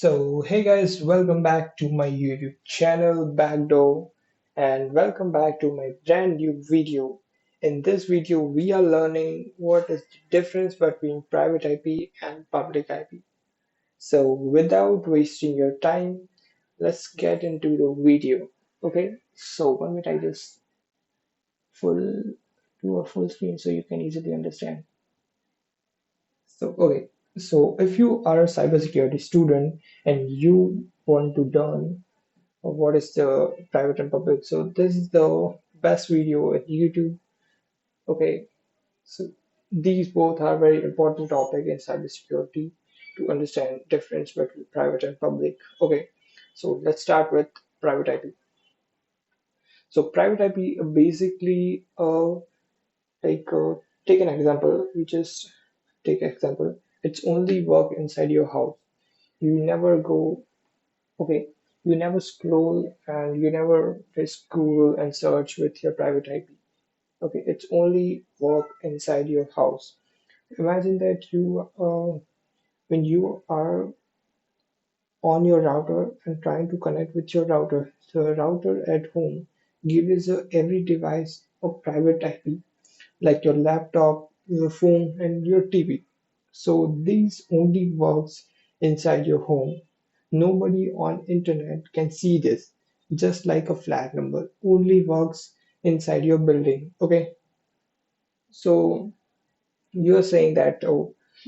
Hey guys, welcome back to my YouTube channel Backdoor and welcome back to my brand new video. In this video, we are learning what is the difference between private IP and public IP. So, without wasting your time, let's get into the video. Okay, so one minute I just full do a full screen so you can easily understand. So if you are a cybersecurity student and you want to learn what is the private and public. So this is the best video at YouTube. Okay, so these both are very important topic in cybersecurity to understand difference between private and public. Okay, so let's start with private IP. So private IP basically take an example. You just take example. It's only work inside your house. You never go Okay, you never scroll and you never press Google and search with your private IP. Okay, it's only work inside your house. Imagine that when you are on your router and trying to connect with your router, the router at home gives every device a private IP, like your laptop, your phone, and your TV. So these only works inside your home. Nobody on internet can see this. Just like a flat number, only works inside your building. Okay, so you're saying that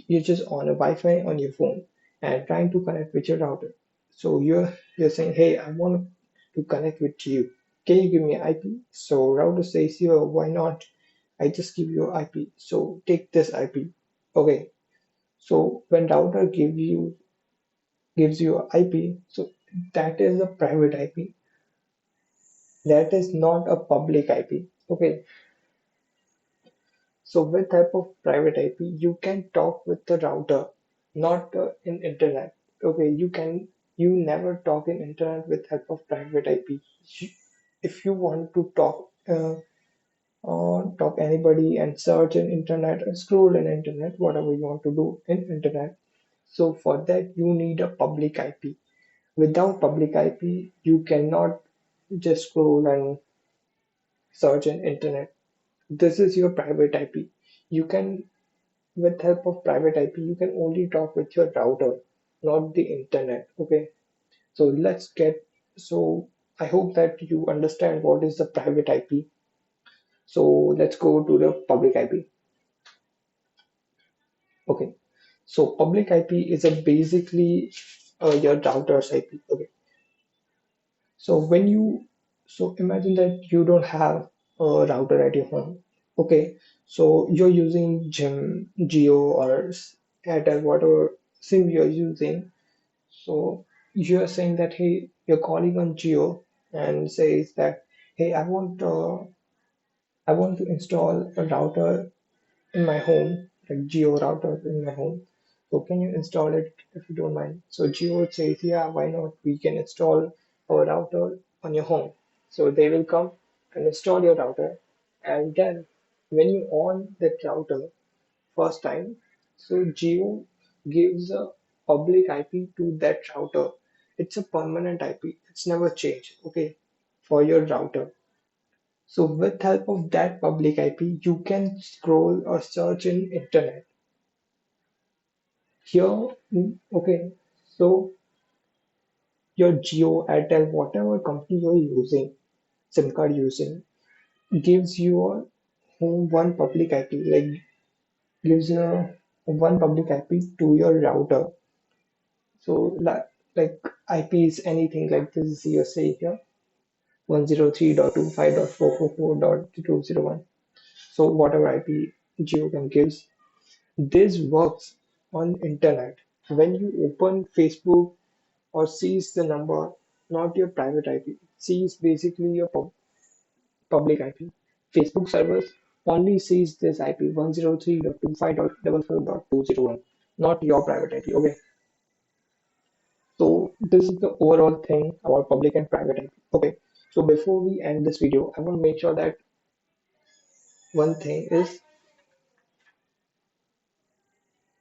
you're just on a Wi-Fi on your phone and trying to connect with your router. So you're saying, hey, I want to connect with you. Can you give me IP? So router says, yeah, why not? I just give you IP. So take this IP. Okay. So when router gives you IP, so that is a private IP. That is not a public IP. Okay. So with type of private IP, you can talk with the router, not in internet. Okay, you never talk in internet with help of private IP. If you want to talk anybody and search in internet and scroll in internet, whatever you want to do in internet. So for that you need a public IP. Without public IP, you cannot just scroll and search in internet. This is your private IP. You can with help of private IP, you can only talk with your router, not the internet. Okay, so so I hope that you understand what is the private IP. So let's go to the public IP. Okay, so public IP is a basically your router's IP. Okay, so so imagine that you don't have a router at your home. Okay, so you're using Geo or Airtel, whatever SIM you're using. So you're saying that, hey, you're calling on Geo and says that, hey, I want to install a router in my home, like Geo router in my home. So can you install it if you don't mind? So Geo says, yeah, why not? We can install our router on your home. So they will come and install your router, and then when you on that router first time, so Geo gives a public IP to that router. It's a permanent IP. It's never changed. Okay, for your router. So with help of that public IP, you can scroll or search in internet. Here, okay, so your Geo, Airtel, whatever company you're using, SIM card using, gives you a home one public IP, like gives you a one public IP to your router. So like IP is anything like this is your say here 103.25.444.201. So whatever IP Geo can gives, this works on internet. When you open Facebook or sees the number, not your private IP, sees basically your public IP. Facebook servers only sees this IP 103.25.44.201, not your private IP. Okay. So this is the overall thing about public and private IP. Okay. So before we end this video, I want to make sure that one thing is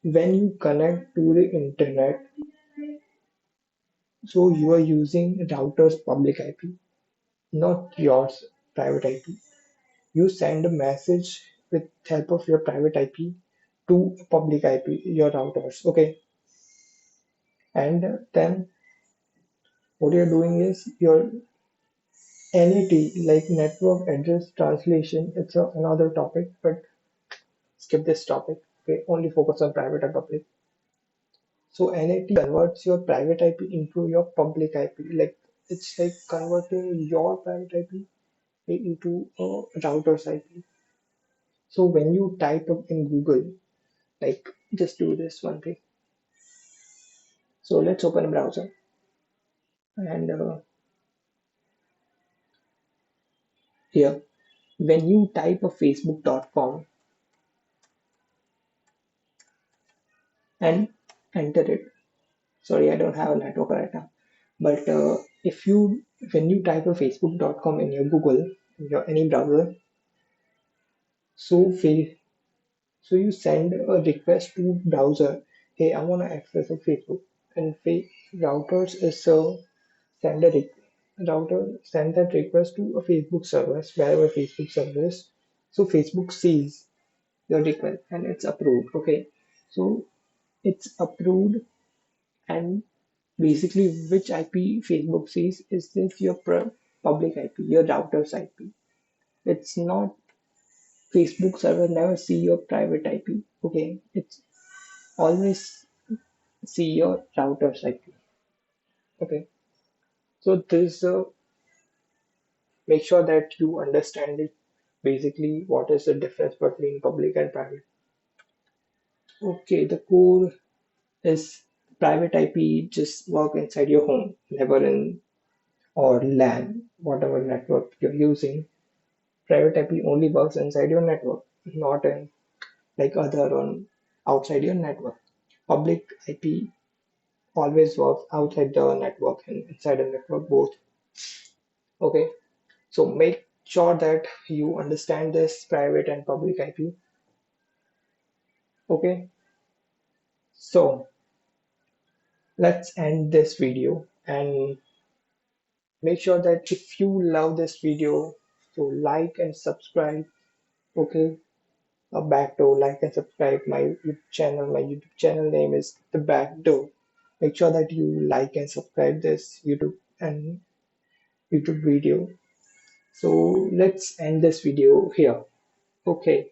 when you connect to the internet, So you are using router's public IP, not yours private IP. You send a message with help of your private IP to public IP, your routers. Okay, and then what you're doing is your NAT, like network address translation. It's another topic, but skip this topic. Okay, only focus on private and public. So NAT converts your private IP into your public IP. Like it's like converting your private IP into a router's IP. So when you type up in Google, like just do this one thing. So let's open a browser and here when you type a facebook.com and enter it. Sorry, I don't have a network right now. But if you when you type a facebook.com in your Google, in your any browser, so so you send a request to browser, hey, I want to access a Facebook, and routers is send a router send that request to a Facebook service, wherever Facebook service. So Facebook sees your request and it's approved. Okay, so it's approved, and basically which IP Facebook sees is this your public IP, your router's IP. It's not Facebook server never see your private IP. Okay, it's always see your router's IP. Okay, so this make sure that you understand it. Basically, what is the difference between public and private? Okay, the core is private IP just work inside your home, never in or LAN, whatever network you're using. Private IP only works inside your network, not in like other on outside your network. Public IP always works outside the network and inside the network both. Okay, so make sure that you understand this private and public IP. Okay, so let's end this video and make sure that if you love this video, so like and subscribe. Okay, back door, like and subscribe my YouTube channel. My YouTube channel name is The Back Door. Make sure that you like and subscribe this YouTube video. So let's end this video here. Okay.